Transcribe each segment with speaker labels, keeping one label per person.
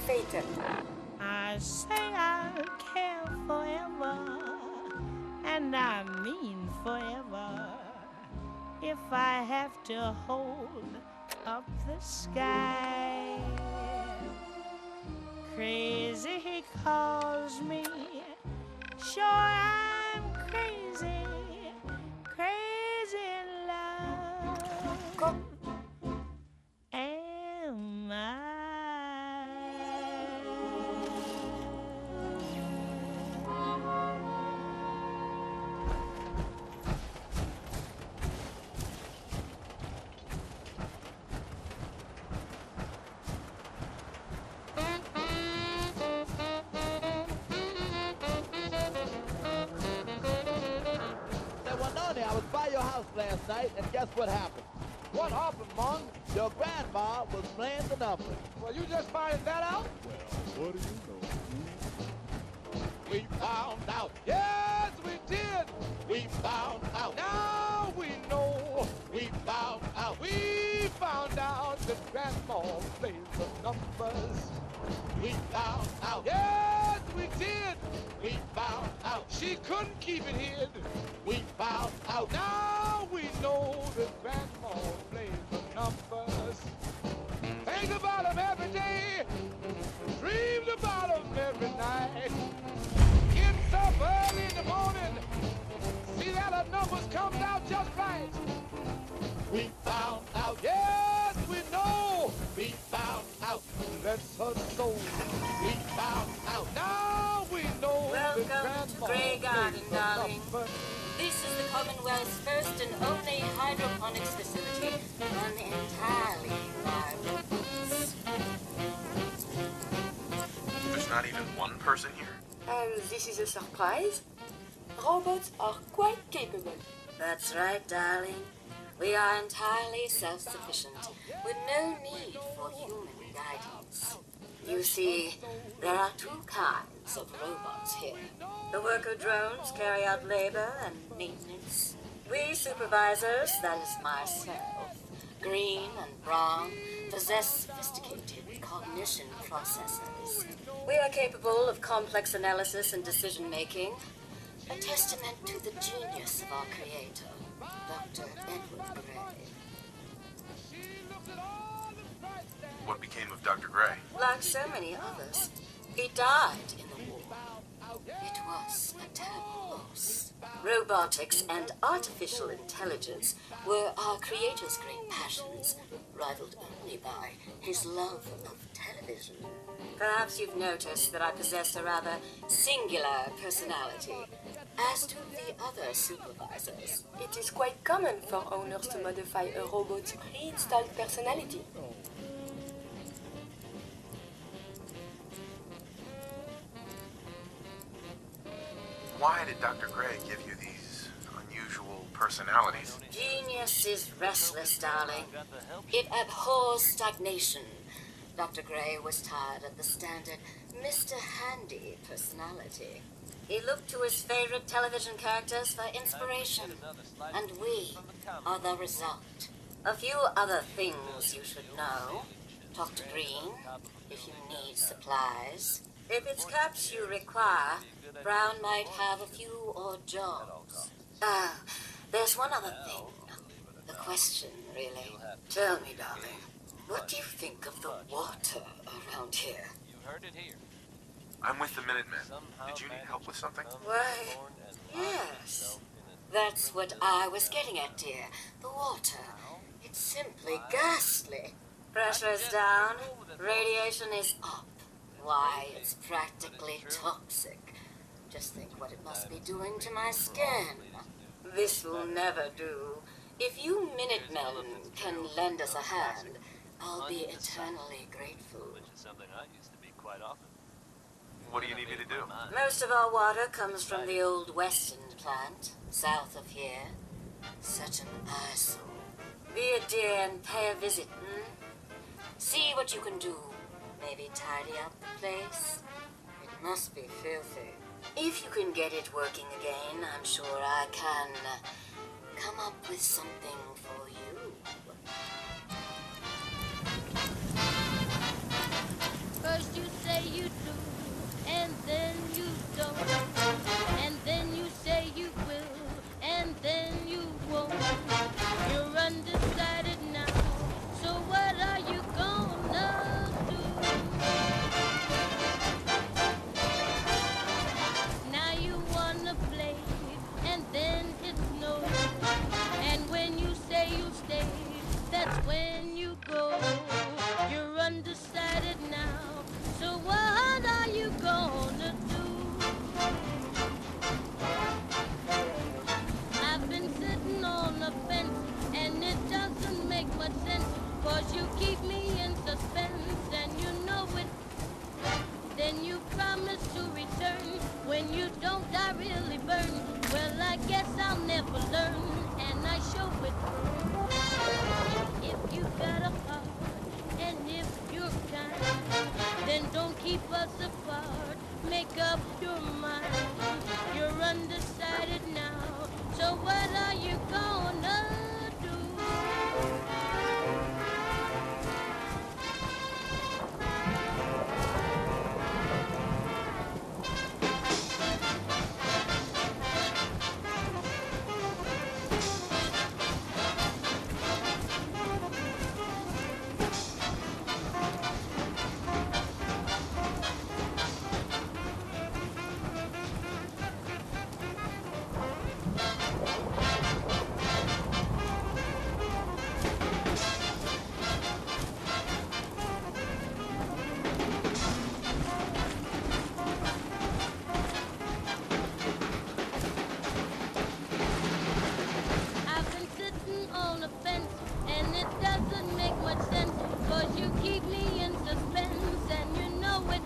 Speaker 1: fatal.
Speaker 2: I say I'll care forever, and I mean forever. If I have to hold up the sky, crazy he calls me. Sure, I'm crazy, crazy in love. Am I?
Speaker 3: I was by your house last night, and guess what happened? What happened, Mom? Your grandma was playing the numbers. Well, you just finding that out? Well, what do you know? We found out. Yes, we did. We found out. Now we know. We found out. We found out that grandma plays the numbers. We found out. Yes, we did. We found out. She couldn't keep it hid. We found out. Now we know that grandma plays the numbers. Think about them every day. Dreams about them every night. Gets up early in the morning. See that her numbers comes out just right. We found out. Yes, we know. We found out. Bless her soul. We found out. Now we know.
Speaker 1: Welcome to Grey Garden, darling. This is the Commonwealth's first and only hydroponics facility run entirely by robots.
Speaker 4: There's not even one person here?
Speaker 5: This is a surprise. Robots are quite capable.
Speaker 1: That's right, darling. We are entirely self-sufficient, with no need for human guidance. You see, there are two kinds of robots here. The worker drones carry out labor and maintenance. We supervisors, that is myself, Green and Brown, possess sophisticated cognition processors. We are capable of complex analysis and decision-making, a testament to the genius of our creator, Dr. Edward Gray.
Speaker 4: What became of Dr. Gray?
Speaker 1: Like so many others, he died in the war. It was a terrible loss. Robotics and artificial intelligence were our creator's great passions, rivaled only by his love of television. Perhaps you've noticed that I possess a rather singular personality. As to the other supervisors,
Speaker 5: It is quite common for owners to modify a robot's pre-installed personality.
Speaker 4: Why did Dr. Gray give you these unusual personalities?
Speaker 1: genius is restless, darling. It abhors stagnation. Dr. Gray was tired of the standard Mr. Handy personality. He looked to his favorite television characters for inspiration, and we are the result. A few other things you should know. Talk to Green if you need supplies. If it's caps you require, Brown might have a few odd jobs. There's one other thing. The question, really. Tell me, darling, what do you think of the water around here?
Speaker 4: I'm with the Minutemen. Did you need help with something?
Speaker 1: Why, yes. That's what I was getting at, dear. The water. It's simply ghastly. Pressure's down. Radiation is up. Why, it's practically toxic. Just think what it must be doing to my skin. This will never do. If you Minutemen can lend us a hand, I'll be eternally grateful.
Speaker 4: What do you need me to do?
Speaker 1: Most of our water comes from the old Western plant, south of here. Such an eyesore. Be a dear and pay a visit, See what you can do. Maybe tidy up the place. It must be filthy. If you can get it working again, I'm sure I can come up with something for you.
Speaker 6: First you so, and then you say you will, and then you won't. You're undecided now, so what are you gonna do? Now you wanna play, and then it's no. And when you say you stay, that's when you go. You're undecided now, so what are you gonna do? I've been sitting on the fence, and it doesn't make much sense, 'cause you keep me in suspense, and you know it. Then you promise to return. When you don't, I really burn. Well, I guess I'll never learn, and I show it. If you got a heart, and if you're kind, then don't keep us apart. Make up your mind. You're undecided now, so what are you gonna do? I've been sitting on a fence, and it doesn't make much sense, 'cause you keep me in suspense, and you know it.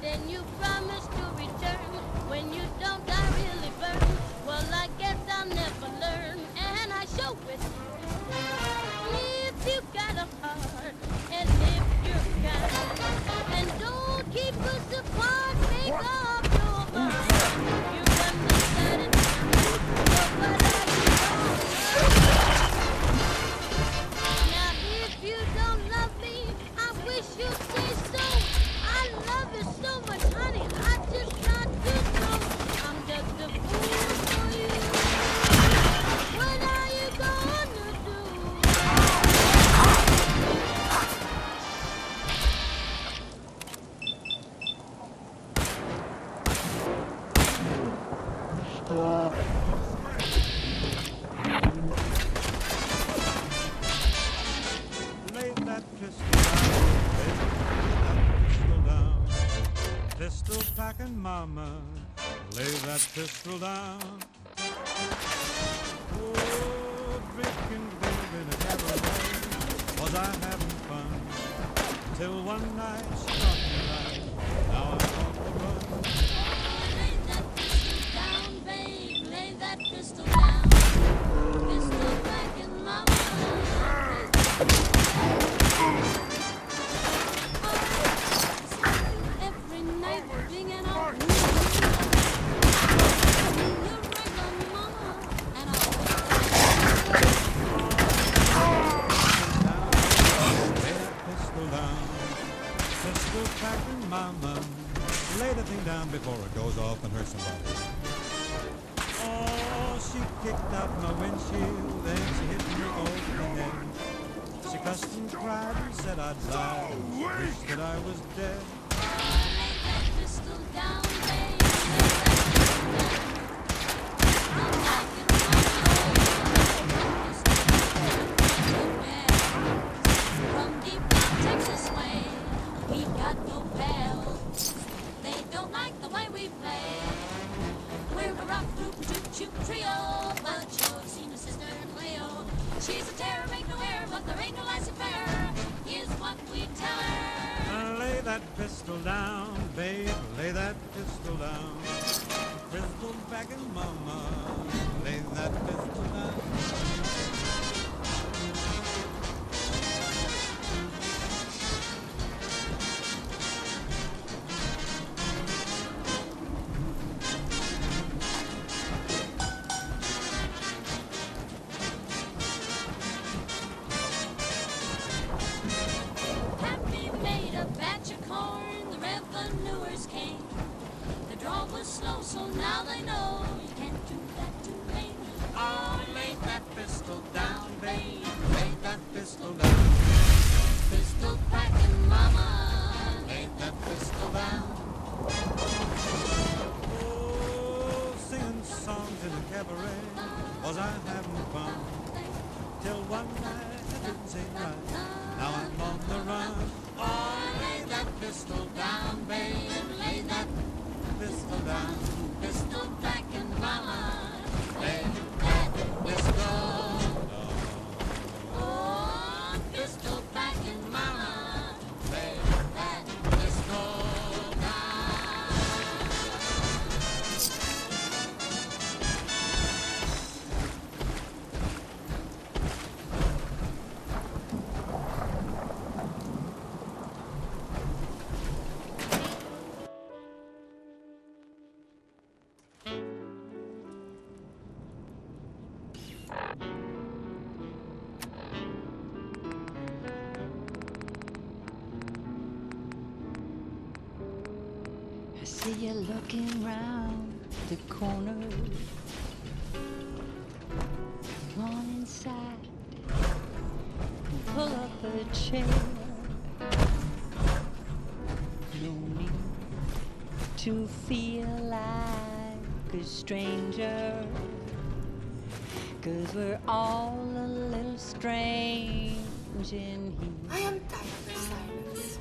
Speaker 6: Then you promise to return. When you don't, I really burn. Well, I guess I'll never learn, and I show it. If you got a heart, and if you're kind, and don't keep us apart, make up your mind. You're undecided now, so what are you gonna do? Now, if you don't love me, I wish you'd say so. I love you so much, honey, I just not do so. I'm just a fool for you. What are you gonna do?
Speaker 7: Lay that pistol down, baby, lay that pistol down. Pistol packing mama, lay that pistol down. Oh, drinking beer in a cabaret, was I having fun? Till one night she knocked me right, now I'm on the run.
Speaker 6: Lay that pistol down, babe, lay that pistol down. Pistol packing mama. Every night singing on you ring on mama, and
Speaker 7: Lay that pistol down, pistol packing mama, lay the thing down before it goes off and hurts somebody. Oh, she kicked out my windshield, then she hit me over the head. She cussed and cried and said I'd lied, and she wished that I was dead.
Speaker 6: lay that pistol down, babe, lay that pistol down. I'm packing from deep down Texas way, we got no pals. They don't like the way we play. We're a rock group, toot trio, but you've seen a sister Cleo. She's a terror, make no error, but there ain't no laissez-faire, is what we tell her.
Speaker 7: Lay that pistol down, babe, lay that pistol down. Pistol packing mama, lay that pistol down.
Speaker 6: Happy made a batch of corn, the revenuers came. The now they know you can't do that to me.
Speaker 7: Oh, lay that pistol down, babe. Lay that pistol down.
Speaker 6: Pistol packing mama.
Speaker 7: Lay that pistol down. Oh, singing songs in a cabaret. Was I having fun? Till one night I didn't say right. Now I'm on the run. Oh, lay that pistol down, babe. Lay that pistol down.
Speaker 6: Pistol packing mama.
Speaker 7: Lay that pistol down.
Speaker 6: Oh, pistol packing mama.
Speaker 7: Lay that pistol down.
Speaker 2: I see you looking round the corner. Come on inside and pull up a chair. No need to feel like a stranger, 'cause we're all a little strange in here.
Speaker 5: I am tired of silence.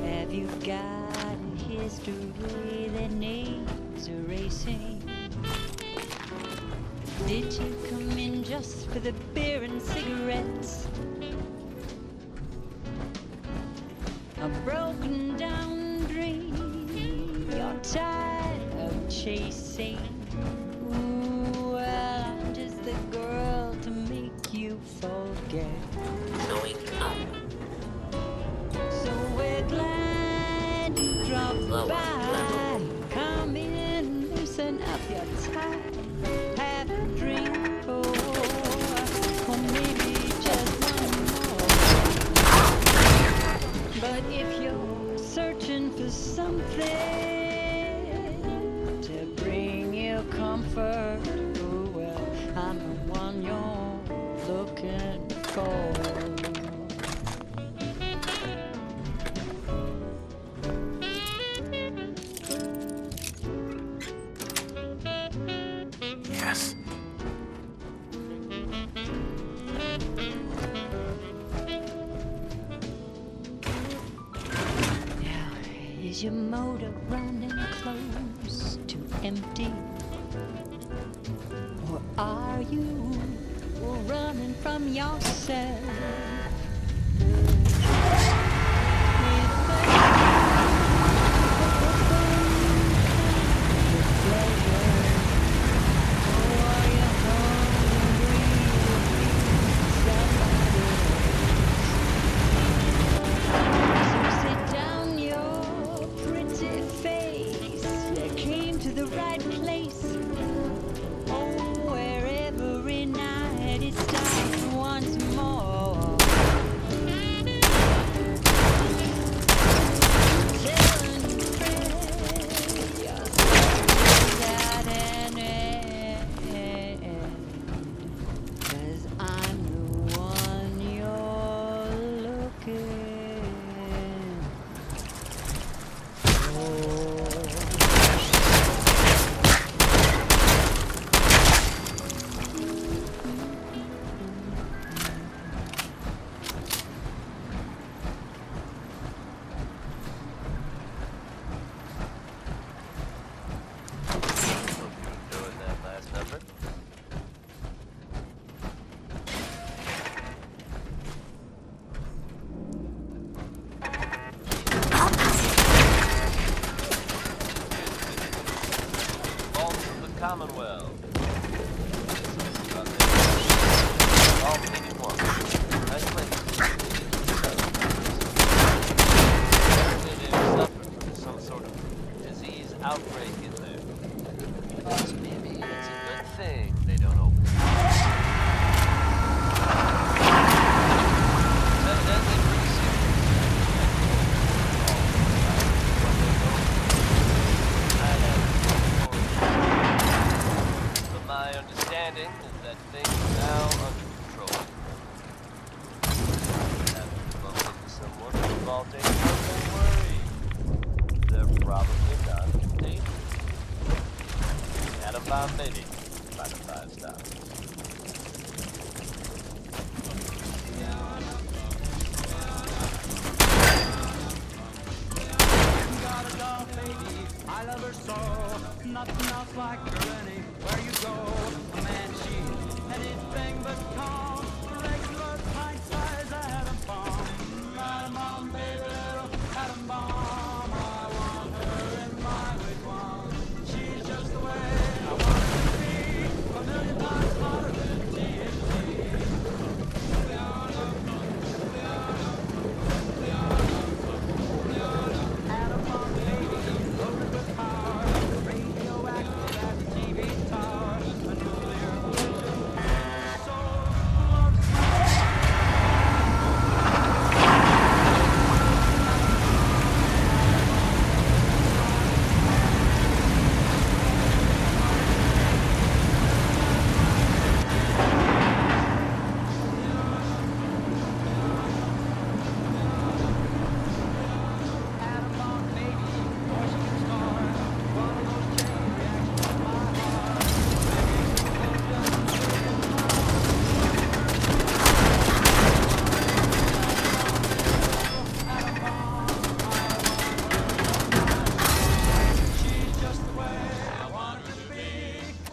Speaker 2: Have you got a history that needs erasing? Did you come in just for the beer and cigarettes? A broken down dream you're tired of chasing? Ooh, well, I'm just the girl to make you forget.
Speaker 1: Going up.
Speaker 2: So we're glad you dropped by. Come in and loosen up your tie. Have a drink or maybe just one more. But if you're searching for something to bring you comfort, oh well, I'm the one you're looking for.
Speaker 4: Yes.
Speaker 2: Now, is your motor running close to empty? Or are you running from yourself?
Speaker 8: Maybe. Side stuff.
Speaker 7: Got a doll baby, I love her so. Nothing else like her anywhere you go. A man, she's anything but calm. Regular pint size atom bomb. Atom bomb, baby, little atom bomb. I want her in my wigwam. She's just the way I want her to be. A million times hotter than TNT. Atom bomb baby, loaded with power, radioactive as a TV tower, a nuclear fusion. So loves atom bomb baby, Washington star, one of those chain reactions in my heart. She's just the way I want her to be,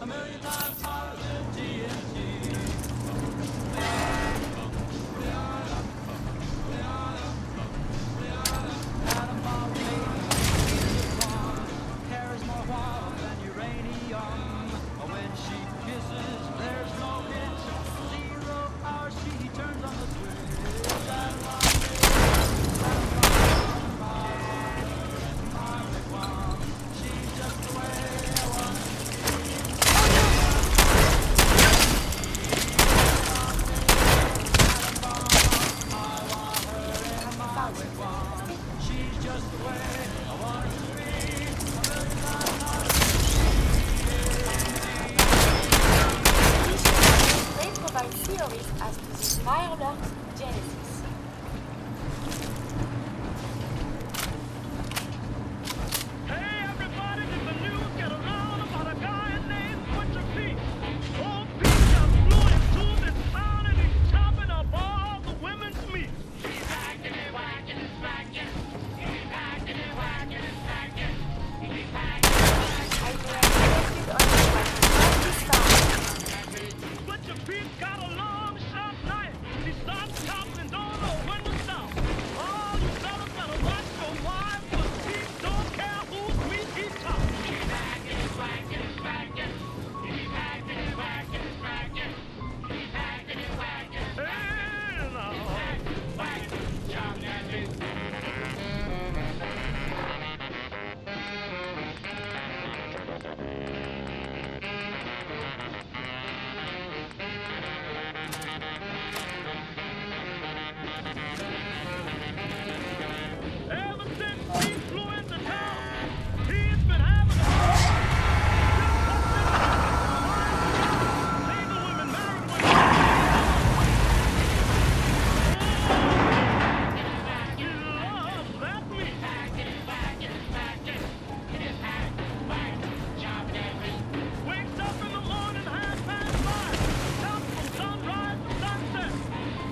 Speaker 7: a million times hotter than TNT. Atom bomb baby, hair is more wild than uranium. When she kisses, there's no hitch. 0 hour, she turns on the switch. Atom bomb baby, my wigwam. She's just the way I want her. She's just the way I want her to be. A million times hotter.
Speaker 5: They provide theories as to the fireworks genesis.
Speaker 9: Hey everybody, did the news get around about a guy named Butcher Pete? Old Pete just flew into this town and he's chopping up all the women's meat. He's hacking and whacking and smacking. He's hacking and whacking and smacking. He's hacking and whacking.
Speaker 5: I reacted on the
Speaker 9: Butcher Pete's got a long, sharp knife. He starts chopping and don't know when to stop. All you fellas better watch your wives, 'cause Pete don't care whose meat he chops. He's hacking and whacking and smacking. He's hacking and whacking and smacking. He's hacking and whacking and smacking. He's hacking and whacking and chopping that meat. Ever since he flew into town, he's been having a single women, married women. He loves that meat. Wakes up in the morning, 5:30. Chops from sunrise to sunset.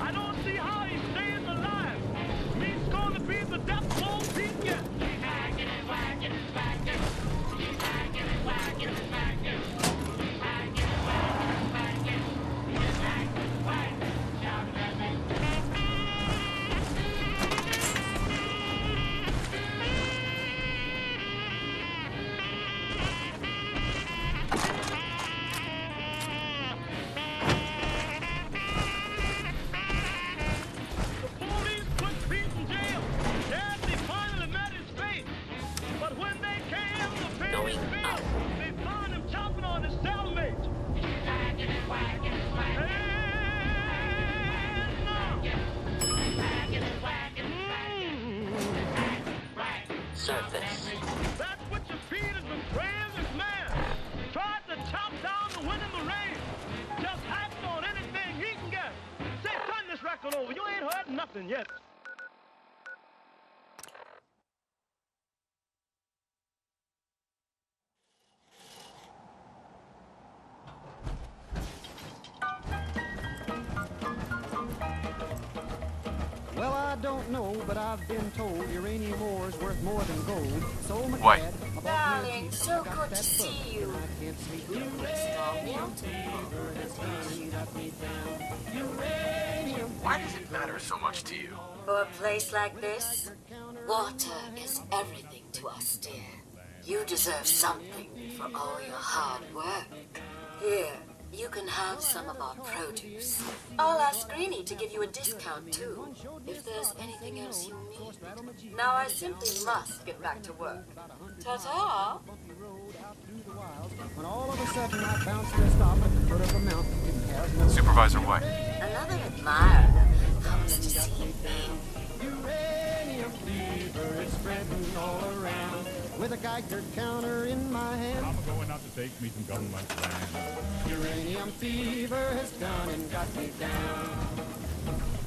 Speaker 9: I don't see how he stays alive. Meat's gonna be the death of old Pete yet. He's hacking and whacking and smacking. He's hacking and whacking and smacking. He's hacking and whacking and smacking. He's hacking and whacking, chopping that meat. The police put Pete in jail. Yes, they finally met his fate. But when they came to pay his bill, they found him chopping on his cellmate. He's hacking and whacking and smacking. And now, he's hacking and whacking and smacking. He's hacking, whacking,
Speaker 2: Surface.
Speaker 9: that's what your Pete is the bravest man. Tried to chop down the wind in the rain. Just hacked on anything he can get. Say, turn this record over. You ain't heard nothing yet.
Speaker 10: Well, I don't know, but I've been told uranium ore is worth more than gold. So my
Speaker 4: Why?
Speaker 10: dad bought me a
Speaker 1: Darling,
Speaker 10: Jeep,
Speaker 1: so
Speaker 10: got
Speaker 1: good
Speaker 10: that
Speaker 1: to see
Speaker 10: bug,
Speaker 1: you.
Speaker 10: and I can't sleep.
Speaker 4: Why does it matter so much to you?
Speaker 1: For a place like this, water is everything to us, dear. You deserve something for all your hard work. Here, you can have some of our produce. I'll ask Greenie to give you a discount, too, if there's anything else you need. Now I simply must get back to work. Ta-ta!
Speaker 10: When all of a sudden I bounced to a stop at the foot of a mountain, didn't have no
Speaker 4: Supervisor White.
Speaker 1: Another admirer comes to see me.
Speaker 10: uranium fever is spreading all around. With a Geiger counter in my hand,
Speaker 7: I'm going out to take me some government land.
Speaker 10: uranium fever has gone and got me down.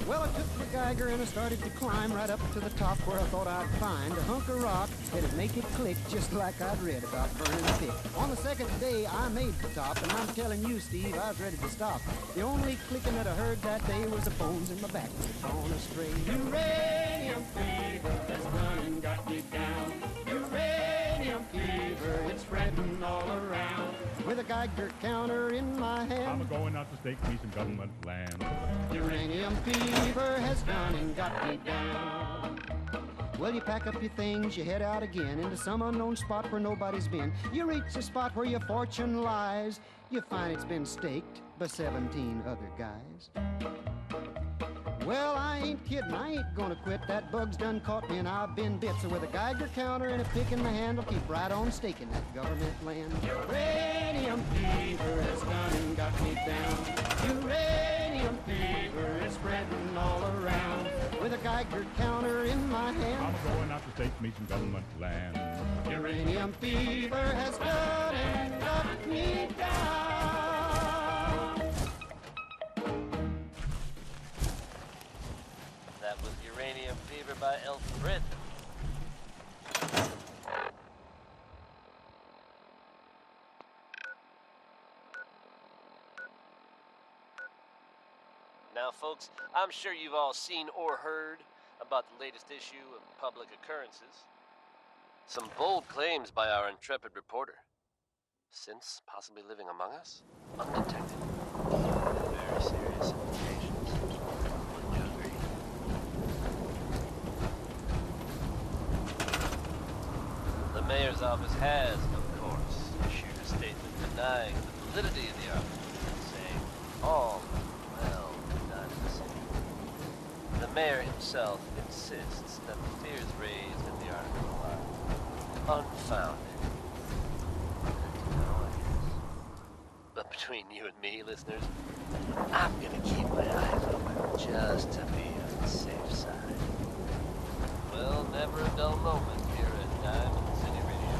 Speaker 10: Well, I took the Geiger and I started to climb right up to the top where I thought I'd find a hunk of rock that'd make it click just like I'd read about burning a pig. On the second day, I made the top, and I'm telling you, Steve, I was ready to stop. The only clicking that I heard that day was the bones in my back that had gone astray. Uranium fever has gone and got me down. Uranium fever, it's spreading all around. With a Geiger counter in my hand,
Speaker 7: I'm going out to take me some government land.
Speaker 10: uranium fever has gone and got me down. Well, you pack up your things, you head out again into some unknown spot where nobody's been. You reach the spot where your fortune lies. You find it's been staked by 17 other guys. Well, I ain't kidding, I ain't gonna quit. That bug's done caught me and I've been bit. So with a Geiger counter and a pick in the hand, I'll keep right on staking that government land. Uranium fever has gone and got me down. Uranium fever is spreading all around. With a Geiger counter in my hand,
Speaker 7: I'm going out to take me some government land.
Speaker 10: uranium fever has gone and got me down.
Speaker 8: That was Uranium Fever by Elf Brit. Now, folks, I'm sure you've all seen or heard about the latest issue of Public Occurrences. Some bold claims by our intrepid reporter. Since possibly living among us, undetected. Very serious implications. Wouldn't you agree? The mayor's office has, of course, issued a statement denying the validity of the article, saying all well done in the city. The mayor himself insists that the fears raised in the article are unfounded. But between you and me, listeners, I'm gonna keep my eyes open just to be on the safe side. Well, never a dull moment here at Diamond City Radio.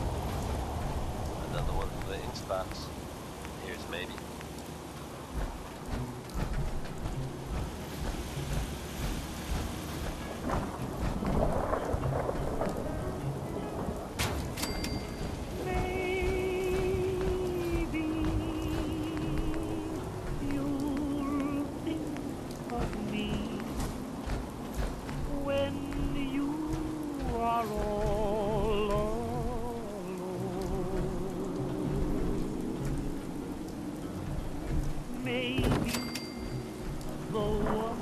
Speaker 8: Another one from the Inksbox. Here's maybe.
Speaker 9: Maybe the one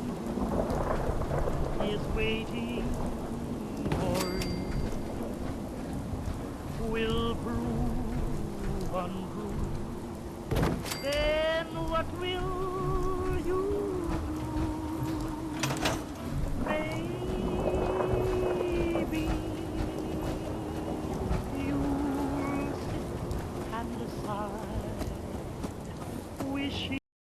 Speaker 9: is waiting